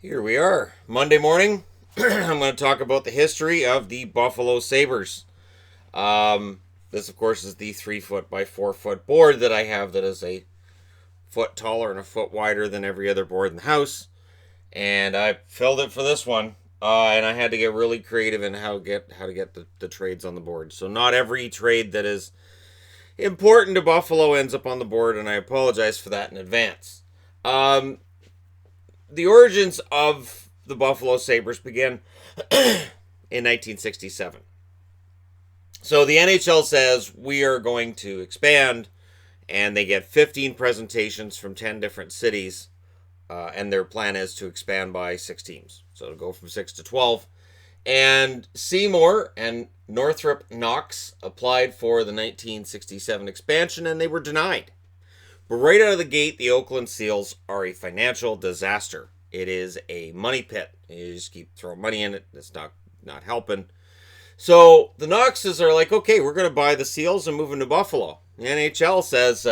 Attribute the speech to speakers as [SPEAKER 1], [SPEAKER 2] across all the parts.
[SPEAKER 1] Here we are, Monday morning. I'm going to talk about the history of the Buffalo Sabres. This, of course, is the 3 foot by 4 foot board that I have that is a foot taller and a foot wider than every other board in the house. And I filled it for this one. And I had to get really creative in how to get the trades on the board. So not every trade that is important to Buffalo ends up on the board, and I apologize for that in advance. The origins of the Buffalo Sabres began in 1967. So the NHL says we are going to expand, and they get 15 presentations from 10 different cities, and their plan is to expand by 6 teams. So to go from 6 to 12. And Seymour and Northrop Knox applied for the 1967 expansion, and they were denied. But right out of the gate, the Oakland Seals are a financial disaster. It is a money pit. You just keep throwing money in it. It's not helping. So the Knoxes are like, okay, we're going to buy the Seals and move them to Buffalo. The NHL says,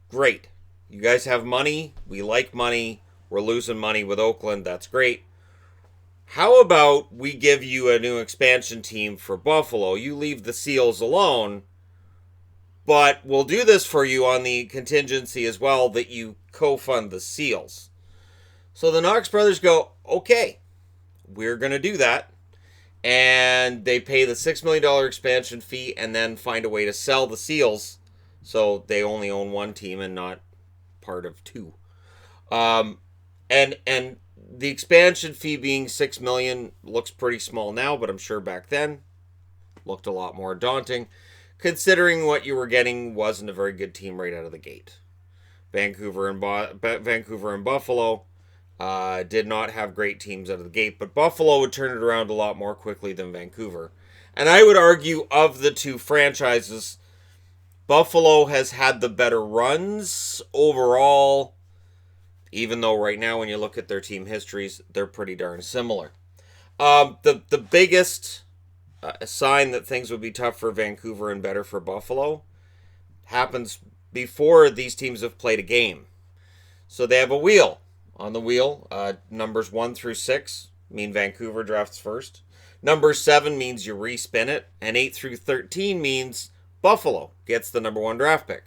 [SPEAKER 1] great. You guys have money. We like money. We're losing money with Oakland. That's great. How about we give you a new expansion team for Buffalo? You leave the Seals alone. But we'll do this for you on the contingency as well that you co-fund the Seals. So the Knox brothers go, okay, we're going to do that. And they pay the $6 million expansion fee and then find a way to sell the Seals so they only own one team and not part of two. And the expansion fee being $6 million looks pretty small now, but I'm sure back then looked a lot more daunting, considering what you were getting wasn't a very good team right out of the gate. Vancouver and Buffalo did not have great teams out of the gate, but Buffalo would turn it around a lot more quickly than Vancouver. And I would argue of the two franchises, Buffalo has had the better runs overall, even though right now when you look at their team histories, they're pretty darn similar. The biggest a sign that things would be tough for Vancouver and better for Buffalo happens before these teams have played a game. So they have a wheel. On the wheel, numbers 1 through 6 mean Vancouver drafts first. Number 7 means you respin it. And 8 through 13 means Buffalo gets the number 1 draft pick.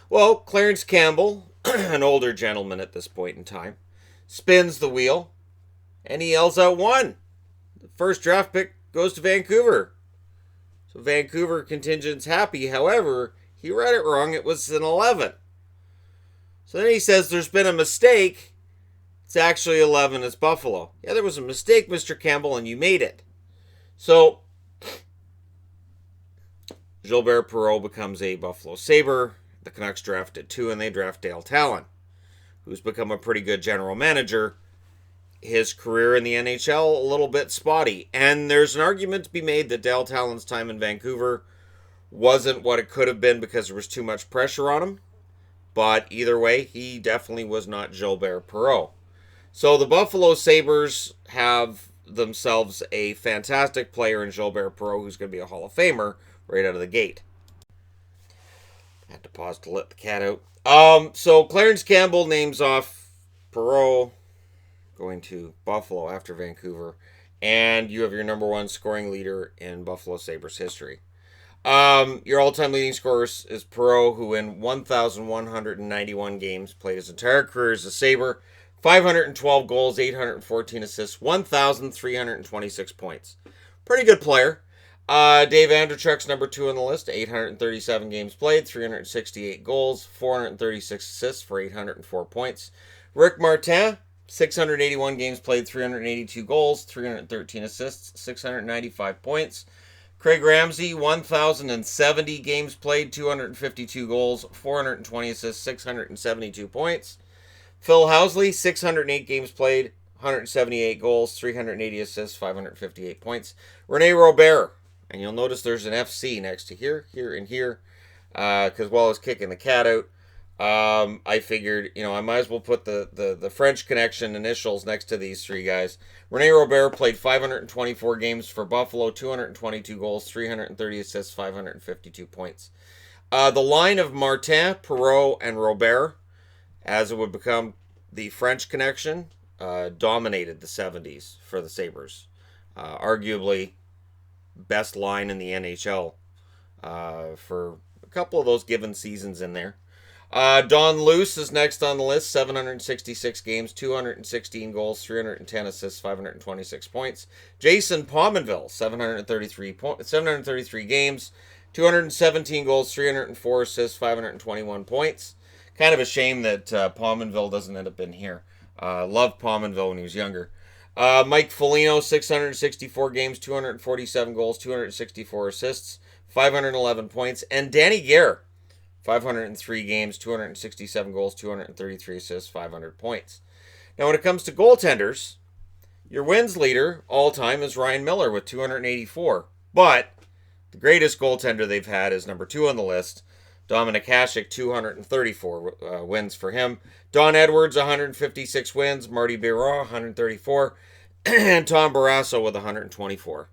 [SPEAKER 1] Well, Clarence Campbell, an older gentleman at this point in time, spins the wheel and he yells out 1. The first draft pick goes to Vancouver. So Vancouver contingent's happy. However, he read it wrong. It was an 11. So then he says there's been a mistake. It's actually 11. It's Buffalo. Yeah, there was a mistake, Mr. Campbell, and you made it. So Gilbert Perreault becomes a Buffalo Sabre. The Canucks draft at 2, and they draft Dale Talon, who's become a pretty good general manager. His career in the NHL, a little bit spotty. And there's an argument to be made that Dale Talon's time in Vancouver wasn't what it could have been because there was too much pressure on him. But either way, he definitely was not Gilbert Perreault. So the Buffalo Sabres have themselves a fantastic player in Gilbert Perreault who's going to be a Hall of Famer right out of the gate. I had to pause to let the cat out. So Clarence Campbell names off Perreault going to Buffalo after Vancouver, and you have your number 1 scoring leader in Buffalo Sabres history. Your all-time leading scorer is Perreault, who in 1,191 games played his entire career as a Sabre, 512 goals, 814 assists, 1,326 points. Pretty good player. Dave Andrechuk's number 2 on the list, 837 games played, 368 goals, 436 assists for 804 points. Rick Martin, 681 games played, 382 goals, 313 assists, 695 points. Craig Ramsey, 1,070 games played, 252 goals, 420 assists, 672 points. Phil Housley, 608 games played, 178 goals, 380 assists, 558 points. Rene Robert, and you'll notice there's an FC next to here, and here, because while I was kicking the cat out, I figured, I might as well put the French Connection initials next to these 3 guys. Rene Robert played 524 games for Buffalo, 222 goals, 330 assists, 552 points. The line of Martin, Perreault, and Robert, as it would become the French Connection, dominated the 70s for the Sabres. Arguably best line in the NHL for a couple of those given seasons in there. Don Luce is next on the list. 766 games, 216 goals, 310 assists, 526 points. Jason Pominville, 733 games, 217 goals, 304 assists, 521 points. Kind of a shame that Pominville doesn't end up in here. Loved Pominville when he was younger. Mike Foligno, 664 games, 247 goals, 264 assists, 511 points. And Danny Gare, 503 games, 267 goals, 233 assists, 500 points. Now, when it comes to goaltenders, your wins leader all time is Ryan Miller with 284. But the greatest goaltender they've had is number 2 on the list, Dominik Hasek, 234 wins for him. Don Edwards, 156 wins. Marty Biron, 134. And Tom Barrasso with 124.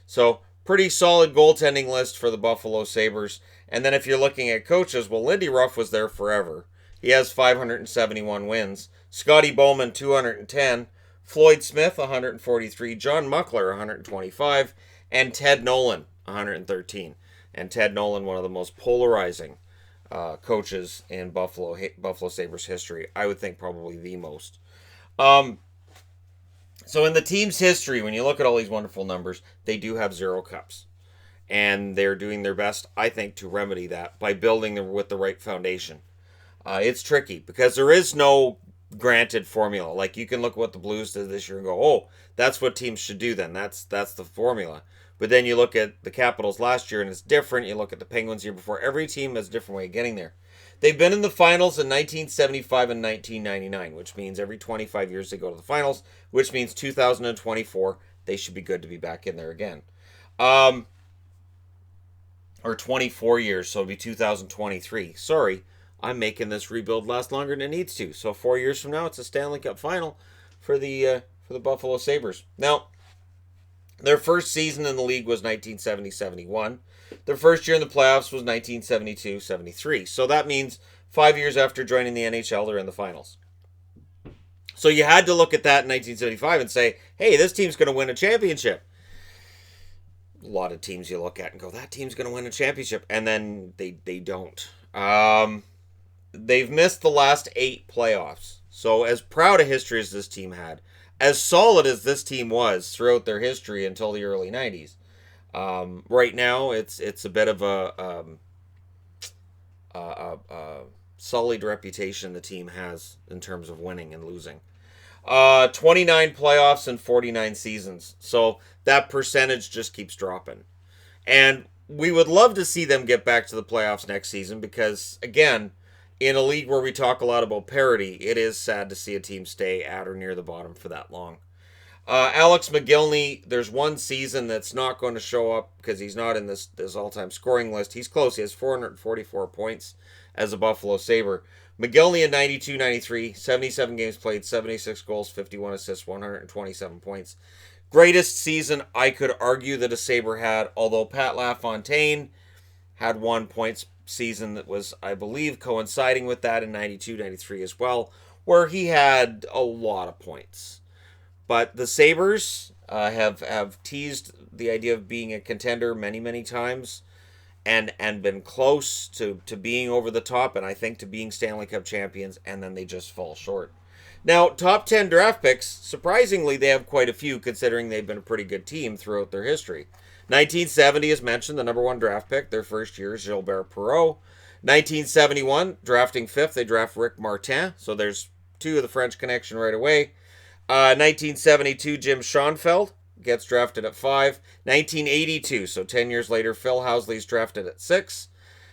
[SPEAKER 1] So, pretty solid goaltending list for the Buffalo Sabres. And then if you're looking at coaches, well, Lindy Ruff was there forever. He has 571 wins. Scotty Bowman, 210. Floyd Smith, 143. John Muckler, 125. And Ted Nolan, 113. And Ted Nolan, one of the most polarizing coaches in Buffalo Sabres history. I would think probably the most. So in the team's history, when you look at all these wonderful numbers, they do have 0 cups. And they're doing their best, I think, to remedy that by building them with the right foundation. It's tricky because there is no granted formula. Like, you can look at what the Blues did this year and go, oh, that's what teams should do then. That's the formula. But then you look at the Capitals last year and it's different. You look at the Penguins year before. Every team has a different way of getting there. They've been in the finals in 1975 and 1999, which means every 25 years they go to the finals, which means 2024 they should be good to be back in there again. Or 24 years, so it'll be 2023. Sorry, I'm making this rebuild last longer than it needs to. So 4 years from now, it's a Stanley Cup final for the Buffalo Sabres. Now, their first season in the league was 1970-71. Their first year in the playoffs was 1972-73. So that means 5 years after joining the NHL, they're in the finals. So you had to look at that in 1975 and say, hey, this team's going to win a championship. A lot of teams you look at and go, that team's going to win a championship. And then they don't. They've missed the last 8 playoffs. So as proud a history as this team had, as solid as this team was throughout their history until the early 90s, right now it's a bit of a sullied reputation the team has in terms of winning and losing. 29 playoffs and 49 seasons. So that percentage just keeps dropping. And we would love to see them get back to the playoffs next season because, again, in a league where we talk a lot about parity, it is sad to see a team stay at or near the bottom for that long. Alex McGillney, there's one season that's not going to show up because he's not in this all-time scoring list. He's close. He has 444 points as a Buffalo Sabre. McGillney in 92-93, 77 games played, 76 goals, 51 assists, 127 points. Greatest season I could argue that a Sabre had, although Pat LaFontaine had 1 point season that was, I believe, coinciding with that in 92-93 as well, where he had a lot of points. But the Sabres have teased the idea of being a contender many, many times and been close to being over the top and I think to being Stanley Cup champions, and then they just fall short. Now, top 10 draft picks, surprisingly, they have quite a few considering they've been a pretty good team throughout their history. 1970, as mentioned, the number 1 draft pick, their first year is Gilbert Perreault. 1971, drafting 5th, they draft Rick Martin, so there's 2 of the French connection right away. 1972, Jim Schoenfeld gets drafted at 5. 1982, so 10 years later, Phil Housley's drafted at 6.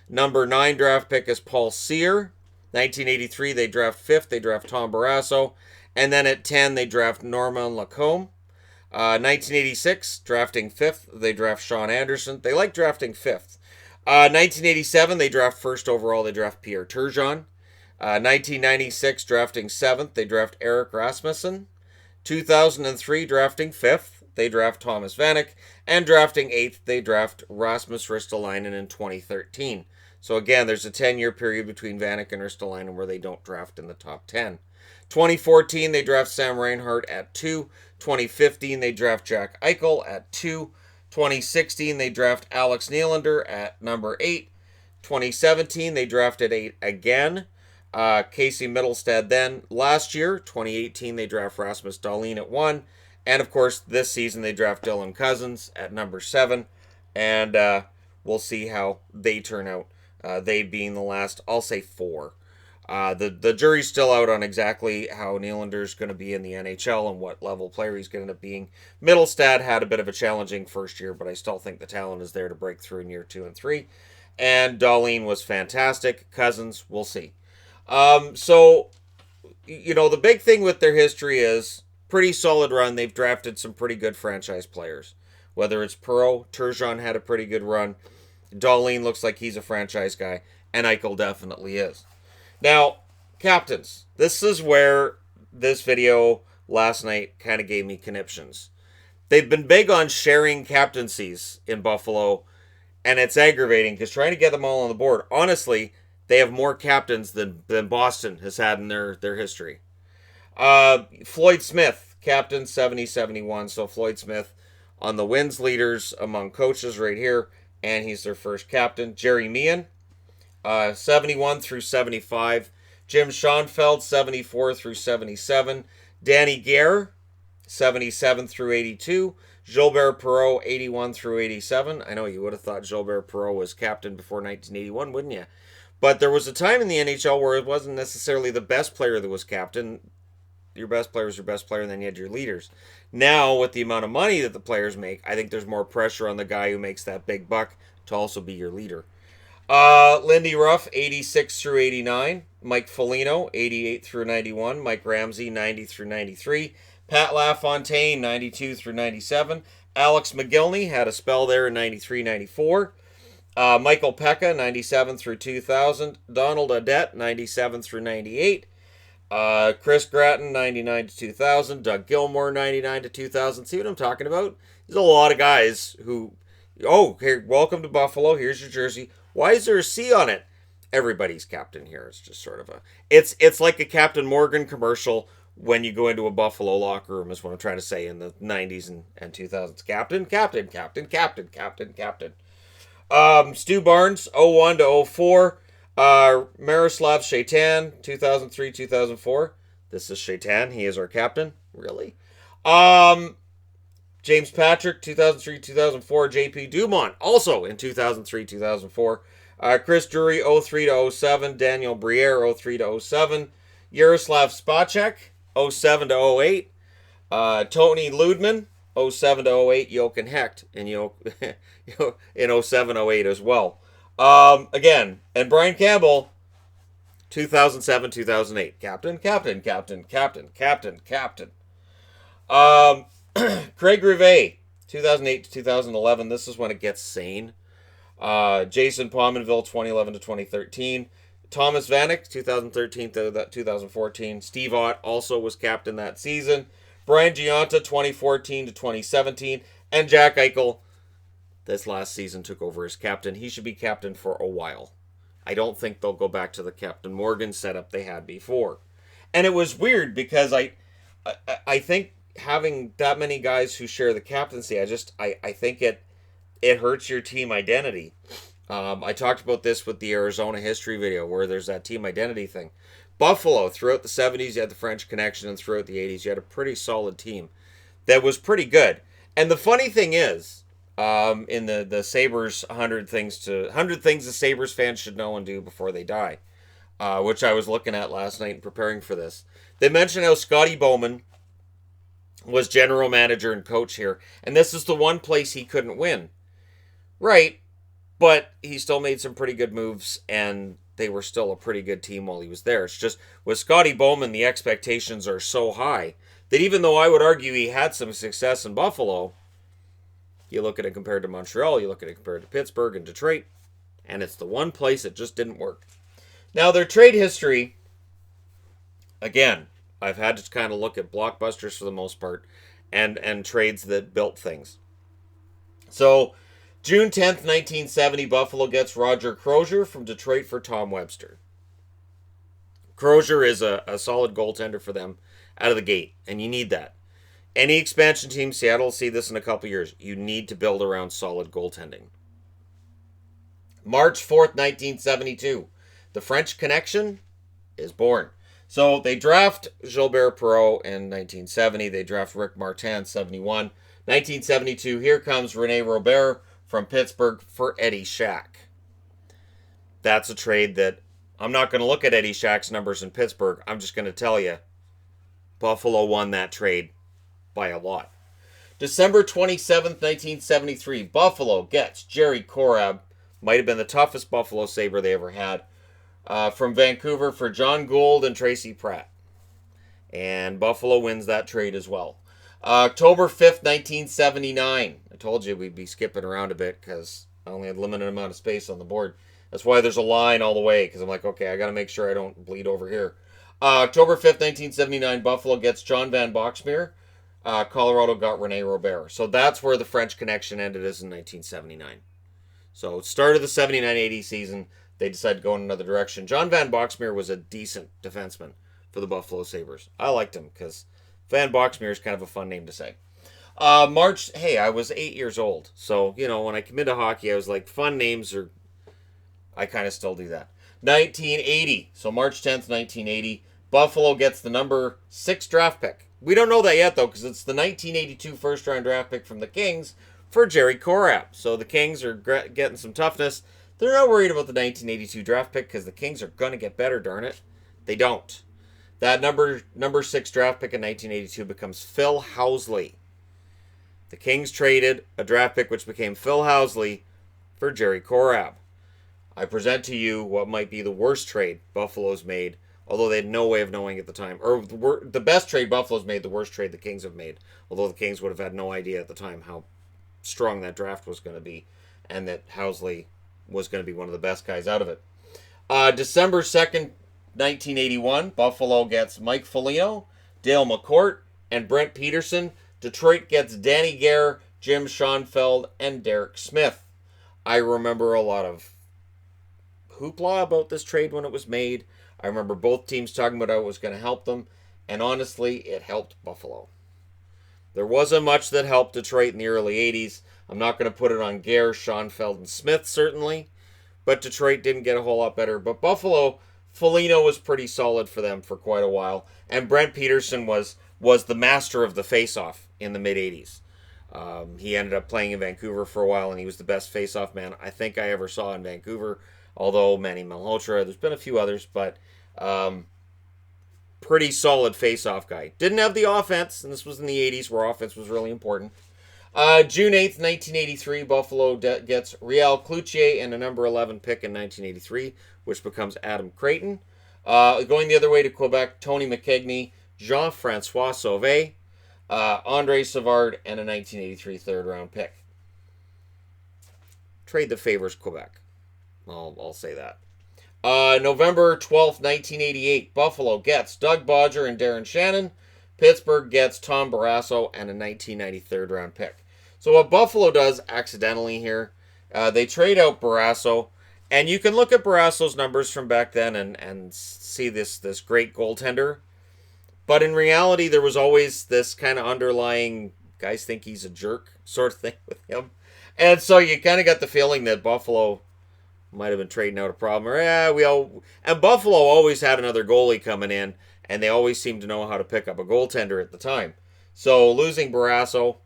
[SPEAKER 1] Number 9 draft pick is Paul Cyr. 1983, they draft 5th, they draft Tom Barrasso. And then at 10, they draft Norman Lacombe. 1986, drafting 5th, they draft Sean Anderson. They like drafting 5th. 1987, they draft 1st overall, they draft Pierre Turgeon. 1996, drafting 7th, they draft Eric Rasmussen. 2003, drafting 5th, they draft Thomas Vanek. And drafting 8th, they draft Rasmus Ristolainen in 2013. So again, there's a 10-year period between Vanek and Ristolainen where they don't draft in the top 10. 2014, they draft Sam Reinhart at 2. 2015, they draft Jack Eichel at 2. 2016, they draft Alex Nylander at number 8. 2017, they drafted 8 again. Casey Middlestad then. Last year, 2018, they draft Rasmus Dahlin at 1. And, of course, this season, they draft Dylan Cousins at number 7. And we'll see how they turn out. They being the last, I'll say 4. The jury's still out on exactly how Nylander's going to be in the NHL and what level player he's going to end up being. Middlestad had a bit of a challenging first year, but I still think the talent is there to break through in year 2 and 3. And Dahlin was fantastic. Cousins, we'll see. So, the big thing with their history is pretty solid run. They've drafted some pretty good franchise players. Whether it's Perreault, Turgeon had a pretty good run. Dahlin looks like he's a franchise guy. And Eichel definitely is. Now, captains, this is where this video last night kind of gave me conniptions. They've been big on sharing captaincies in Buffalo, and it's aggravating because trying to get them all on the board, honestly, they have more captains than Boston has had in their history. Floyd Smith, captain 70-71, so Floyd Smith on the wins leaders among coaches right here, and he's their first captain. Jerry Meehan, 71 through 75. Jim Schoenfeld, 74 through 77. Danny Gare, 77 through 82. Gilbert Perreault, 81 through 87. I know you would have thought Gilbert Perreault was captain before 1981, wouldn't you? But there was a time in the NHL where it wasn't necessarily the best player that was captain. Your best player was your best player, and then you had your leaders. Now, with the amount of money that the players make, I think there's more pressure on the guy who makes that big buck to also be your leader. Lindy Ruff, 86 through 89. Mike Foligno, 88 through 91. Mike Ramsey, 90 through 93. Pat LaFontaine, 92 through 97. Alex McGillney had a spell there in 93-94. Michael Pekka, 97 through 2000. Donald Audette, 97 through 98. Chris Gratton, 99 to 2000. Doug Gilmour, 99 to 2000. See what I'm talking about? There's a lot of guys who, here, welcome to Buffalo. Here's your jersey. Why is there a C on it? Everybody's captain here. It's just sort of it's like a Captain Morgan commercial when you go into a Buffalo locker room, is what I'm trying to say, in the 90s and 2000s. Captain. Stu Barnes, 01 to 04. Miroslav Shaitan, 2003-2004. This is Shaitan. He is our captain. Really? James Patrick, 2003-2004. JP Dumont, also in 2003-2004. Chris Drury, 03 to 07. Daniel Briere, 03 to 07. Yaroslav Spacek, 07 to 08. Tony Ludman, 07 to 08. Jochen Hecht in 07-08 as well. Again, and Brian Campbell, 2007-2008. Captain. Craig Rivet, 2008 to 2011. This is when it gets sane. Jason Pominville, 2011 to 2013. Thomas Vanek, 2013 to 2014. Steve Ott also was captain that season. Brian Gionta, 2014 to 2017. And Jack Eichel, this last season, took over as captain. He should be captain for a while. I don't think they'll go back to the Captain Morgan setup they had before. And it was weird because I think having that many guys who share the captaincy, I think it hurts your team identity. I talked about this with the Arizona history video where there's that team identity thing. Buffalo, throughout the 70s, you had the French Connection, and throughout the 80s, you had a pretty solid team that was pretty good. And the funny thing is, in the Sabres 100 things the Sabres fans should know and do before they die, which I was looking at last night and preparing for this. They mentioned how Scotty Bowman was general manager and coach here, and this is the one place he couldn't win. Right, but he still made some pretty good moves, and they were still a pretty good team while he was there. It's just, with Scotty Bowman, the expectations are so high that even though I would argue he had some success in Buffalo, you look at it compared to Montreal, you look at it compared to Pittsburgh and Detroit, and it's the one place that just didn't work. Now, their trade history, again, I've had to kind of look at blockbusters for the most part, and trades that built things. So, June 10th, 1970, Buffalo gets Roger Crozier from Detroit for Tom Webster. Crozier is a solid goaltender for them out of the gate, and you need that. Any expansion team, Seattle will see this in a couple years. You need to build around solid goaltending. March 4th, 1972. The French Connection is born. So they draft Gilbert Perreault in 1970. They draft Rick Martin in 71. 1972, here comes Rene Robert from Pittsburgh for Eddie Shack. That's a trade that I'm not going to look at Eddie Shack's numbers in Pittsburgh. I'm just going to tell you, Buffalo won that trade by a lot. December 27th, 1973, Buffalo gets Jerry Korab. Might have been the toughest Buffalo Sabre they ever had. From Vancouver for John Gould and Tracy Pratt. And Buffalo wins that trade as well. October 5th, 1979. I told you we'd be skipping around a bit because I only had a limited amount of space on the board. That's why there's a line all the way, because I'm like, okay, I got to make sure I don't bleed over here. October 5th, 1979, Buffalo gets John Van Boxmeer. Colorado got Rene Robert. So that's where the French Connection ended, is in 1979. So start of the 79-80 season, they decided to go in another direction. John Van Boxmeer was a decent defenseman for the Buffalo Sabres. I liked him because Van Boxmeer is kind of a fun name to say. March, hey, I was 8 years old. So, when I come into hockey, I was like, fun names are... I kind of still do that. 1980. So March 10th, 1980. Buffalo gets the number 6 draft pick. We don't know that yet, though, because it's the 1982 first-round draft pick from the Kings for Jerry Korab. So the Kings are getting some toughness. They're not worried about the 1982 draft pick because the Kings are going to get better, darn it. They don't. That number 6 draft pick in 1982 becomes Phil Housley. The Kings traded a draft pick which became Phil Housley for Jerry Korab. I present to you what might be the worst trade Buffalo's made, although they had no way of knowing at the time. Or the best trade Buffalo's made, the worst trade the Kings have made, although the Kings would have had no idea at the time how strong that draft was going to be, and that Housley was going to be one of the best guys out of it. December 2nd, 1981, Buffalo gets Mike Foligno, Dale McCourt, and Brent Peterson. Detroit gets Danny Gare, Jim Schoenfeld, and Derek Smith. I remember a lot of hoopla about this trade when it was made. I remember both teams talking about how it was going to help them, and honestly, it helped Buffalo. There wasn't much that helped Detroit in the early 80s. I'm not going to put it on Gare, Schoenfeld, and Smith, certainly, but Detroit didn't get a whole lot better. But Buffalo, Foligno was pretty solid for them for quite a while, and Brent Peterson was the master of the face-off in the mid-80s. He ended up playing in Vancouver for a while, and he was the best face-off man I think I ever saw in Vancouver. Although Manny Malhotra, there's been a few others, but pretty solid face-off guy. Didn't have the offense, and this was in the 80s where offense was really important. June 8th, 1983, Buffalo gets Real Cloutier and a number 11 pick in 1983, which becomes Adam Creighton. Going the other way to Quebec, Tony McKegney, Jean-Francois Sauvé, Andre Savard, and a 1983 third-round pick. Trade that favors Quebec. I'll say that. November 12th, 1988, Buffalo gets Doug Bodger and Darren Shannon. Pittsburgh gets Tom Barrasso and a 1990 third-round pick. So what Buffalo does accidentally here, they trade out Barrasso, and you can look at Barrasso's numbers from back then and see this great goaltender. But in reality, there was always this kind of underlying, guys think he's a jerk sort of thing with him. And so you kind of got the feeling that Buffalo might have been trading out a problem. And Buffalo always had another goalie coming in, and they always seemed to know how to pick up a goaltender at the time. So losing Barrasso,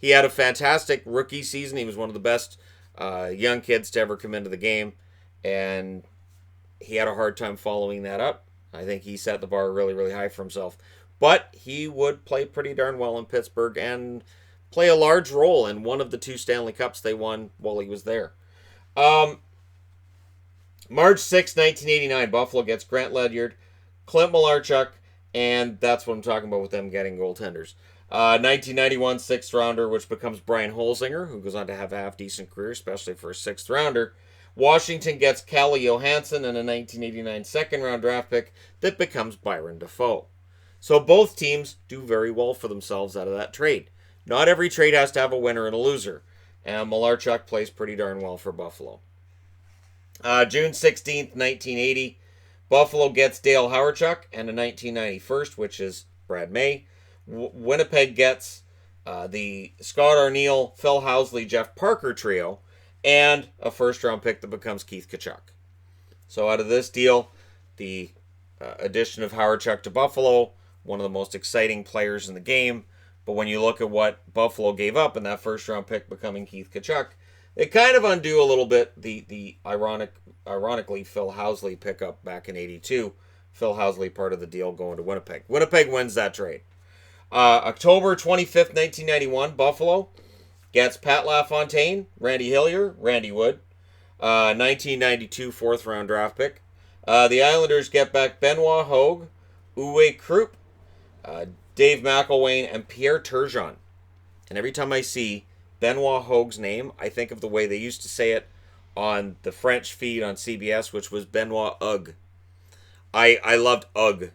[SPEAKER 1] he had a fantastic rookie season. He was one of the best young kids to ever come into the game, and he had a hard time following that up. I think he set the bar really, really high for himself. But he would play pretty darn well in Pittsburgh and play a large role in one of the 2 Stanley Cups they won while he was there. March 6, 1989, Buffalo gets Grant Ledyard, Clint Malarchuk, and that's what I'm talking about with them getting goaltenders. 1991 6th rounder, which becomes Brian Holzinger, who goes on to have a half-decent career, especially for a 6th rounder. Washington gets Calle Johansson and a 1989 second-round draft pick that becomes Byron Dafoe. So both teams do very well for themselves out of that trade. Not every trade has to have a winner and a loser, and Malarchuk plays pretty darn well for Buffalo. June 16th, 1980, Buffalo gets Dale Hawerchuk and a 1990 first, which is Brad May. Winnipeg gets the Scott Arniel, Phil Housley, Jeff Parker trio, and a first-round pick that becomes Keith Tkachuk. So out of this deal, the addition of Hawerchuk to Buffalo, one of the most exciting players in the game. But when you look at what Buffalo gave up in that first-round pick becoming Keith Tkachuk, they kind of undo a little bit the ironically Phil Housley pickup back in '82. Phil Housley part of the deal going to Winnipeg. Winnipeg wins that trade. October 25th, 1991, Buffalo gets Pat LaFontaine, Randy Hillier, Randy Wood, 1992 fourth-round draft pick. The Islanders get back Benoit Hogue, Uwe Krupp, Dave McElwain, and Pierre Turgeon. And every time I see Benoit Hogue's name, I think of the way they used to say it on the French feed on CBS, which was Benoit Ugg. I loved Ugg.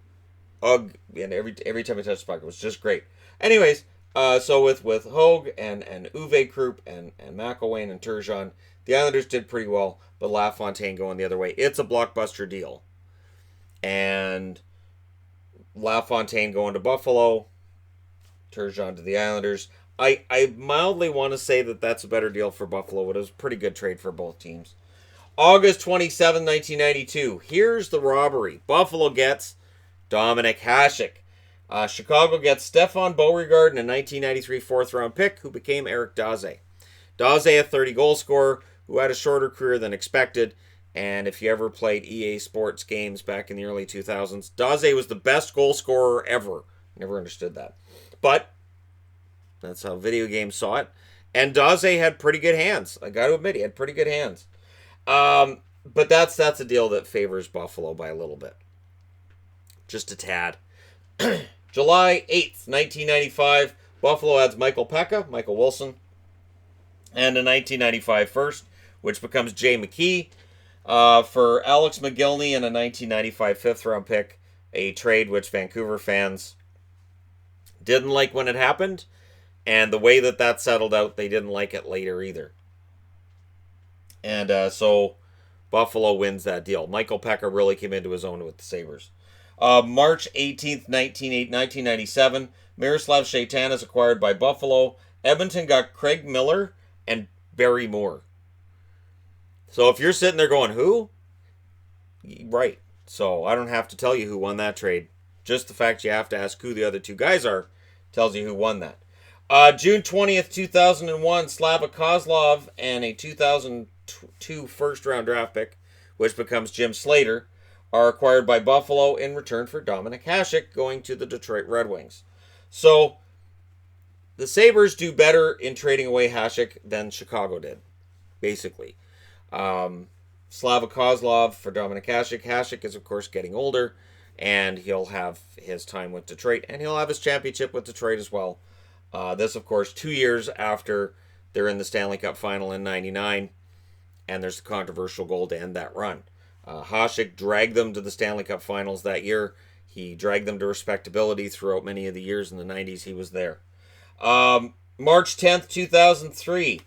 [SPEAKER 1] Ugg, and every time I touched the puck, it was just great. Anyways, so with Hogue and Uwe Krupp and McElwain and Turgeon, the Islanders did pretty well, but LaFontaine going the other way. It's a blockbuster deal. And LaFontaine going to Buffalo, Turgeon to the Islanders. I mildly want to say that that's a better deal for Buffalo, but it was a pretty good trade for both teams. August 27, 1992. Here's the robbery. Buffalo gets Dominic Hasek. Chicago gets Stefan Beauregard and a 1993 fourth-round pick who became Eric Daze. Daze, a 30-goal scorer who had a shorter career than expected. And if you ever played EA Sports games back in the early 2000s, Daze was the best goal scorer ever. Never understood that. But that's how video games saw it. And Daze had pretty good hands. I got to admit, he had pretty good hands. But that's a deal that favors Buffalo by a little bit. Just a tad. July 8th, 1995, Buffalo adds Michael Pekka, Michael Wilson, and a 1995 first, which becomes Jay McKee, for Alex McGillney and a 1995 fifth-round pick, a trade which Vancouver fans didn't like when it happened, and the way that settled out, they didn't like it later either. And so Buffalo wins that deal. Michael Pekka really came into his own with the Sabres. March 18th, 1997, Miroslav Shaitan is acquired by Buffalo. Edmonton got Craig Miller and Barry Moore. So if you're sitting there going, who? Right. So I don't have to tell you who won that trade. Just the fact you have to ask who the other two guys are tells you who won that. June 20th, 2001, Slava Kozlov and a 2002 first-round draft pick, which becomes Jim Slater, are acquired by Buffalo in return for Dominic Hasek going to the Detroit Red Wings. So the Sabres do better in trading away Hasek than Chicago did, basically. Slava Kozlov for Dominic Hasek. Hasek is, of course, getting older, and he'll have his time with Detroit, and he'll have his championship with Detroit as well. This, of course, 2 years after they're in the Stanley Cup final in '99, and there's the controversial goal to end that run. Hasek dragged them to the Stanley Cup finals that year. He dragged them to respectability throughout many of the years in the 90s he was there. March 10th, 2003,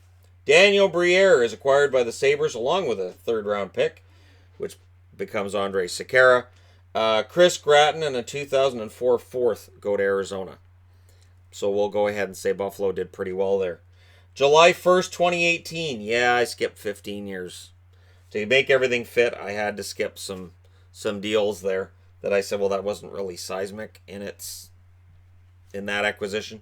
[SPEAKER 1] Daniel Briere is acquired by the Sabres along with a third-round pick, which becomes Andrei Sekera. Chris Gratton and a 2004 fourth go to Arizona. So we'll go ahead and say Buffalo did pretty well there. July 1st, 2018. Yeah, I skipped 15 years. To make everything fit, I had to skip some deals there that I said, well, that wasn't really seismic in that acquisition.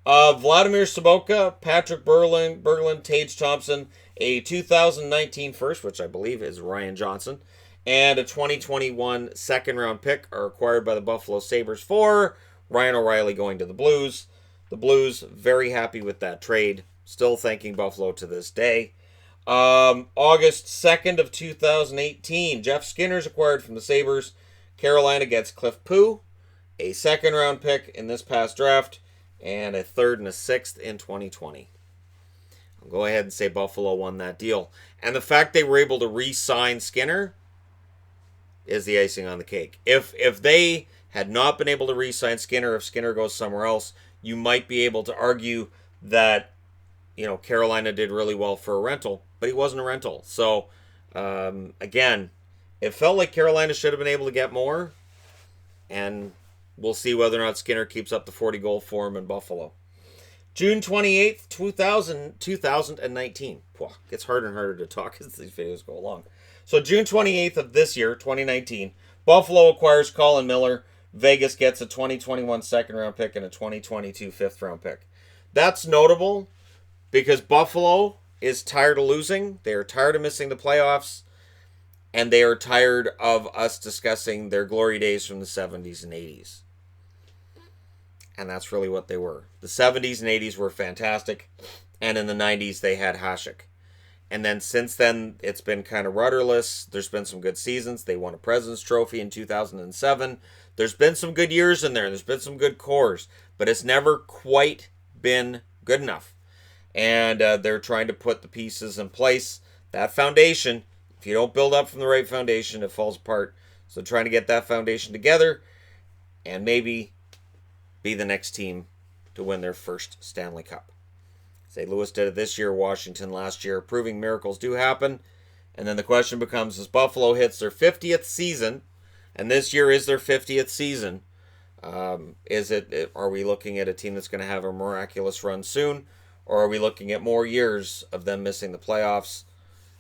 [SPEAKER 1] Vladimir Sobotka, Patrick Berglund, Tage Thompson, a 2019 first, which I believe is Ryan Johnson, and a 2021 second-round pick are acquired by the Buffalo Sabres for Ryan O'Reilly going to the Blues. The Blues, very happy with that trade. Still thanking Buffalo to this day. August 2nd of 2018, Jeff Skinner's acquired from the Sabres. Carolina gets Cliff Pooh, a second-round pick in this past draft, and a third and a sixth in 2020. I'll go ahead and say Buffalo won that deal. And the fact they were able to re-sign Skinner is the icing on the cake. If they had not been able to re-sign Skinner, if Skinner goes somewhere else, you might be able to argue that, Carolina did really well for a rental, but he wasn't a rental. So, again, It felt like Carolina should have been able to get more, and we'll see whether or not Skinner keeps up the 40-goal form in Buffalo. June 28th, 2019. Gets harder and harder to talk as these videos go along. So June 28th of this year, 2019, Buffalo acquires Colin Miller. Vegas gets a 2021 second-round pick and a 2022 fifth-round pick. That's notable because Buffalo is tired of losing. They are tired of missing the playoffs. And they are tired of us discussing their glory days from the 70s and 80s. And that's really what they were. The 70s and 80s were fantastic. And in the 90s, they had Hasek. And then since then, it's been kind of rudderless. There's been some good seasons. They won a President's Trophy in 2007. There's been some good years in there. There's been some good cores. But it's never quite been good enough. And they're trying to put the pieces in place. That foundation, if you don't build up from the right foundation, it falls apart. So trying to get that foundation together and maybe be the next team to win their first Stanley Cup. St. Louis did it this year, Washington last year, proving miracles do happen. And then the question becomes, as Buffalo hits their 50th season, and this year is their 50th season, are we looking at a team that's going to have a miraculous run soon, or are we looking at more years of them missing the playoffs,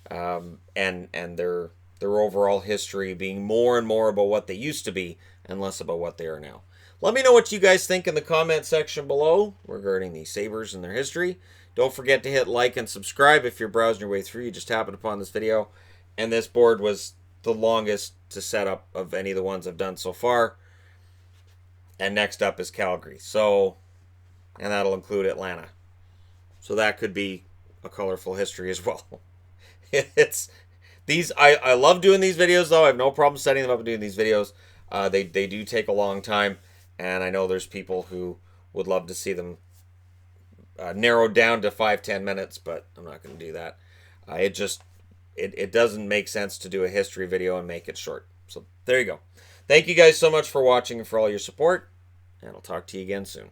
[SPEAKER 1] and their overall history being more and more about what they used to be and less about what they are now? Let me know what you guys think in the comment section below regarding the Sabres and their history. Don't forget to hit like and subscribe if you're browsing your way through. You just happened upon this video. And this board was the longest to set up of any of the ones I've done so far. And next up is Calgary. And that'll include Atlanta. So that could be a colorful history as well. I love doing these videos, though. I have no problem setting them up and doing these videos. They do take a long time. And I know there's people who would love to see them narrowed down to 5-10 minutes, but I'm not going to do that. It doesn't make sense to do a history video and make it short. So there you go. Thank you guys so much for watching and for all your support, and I'll talk to you again soon.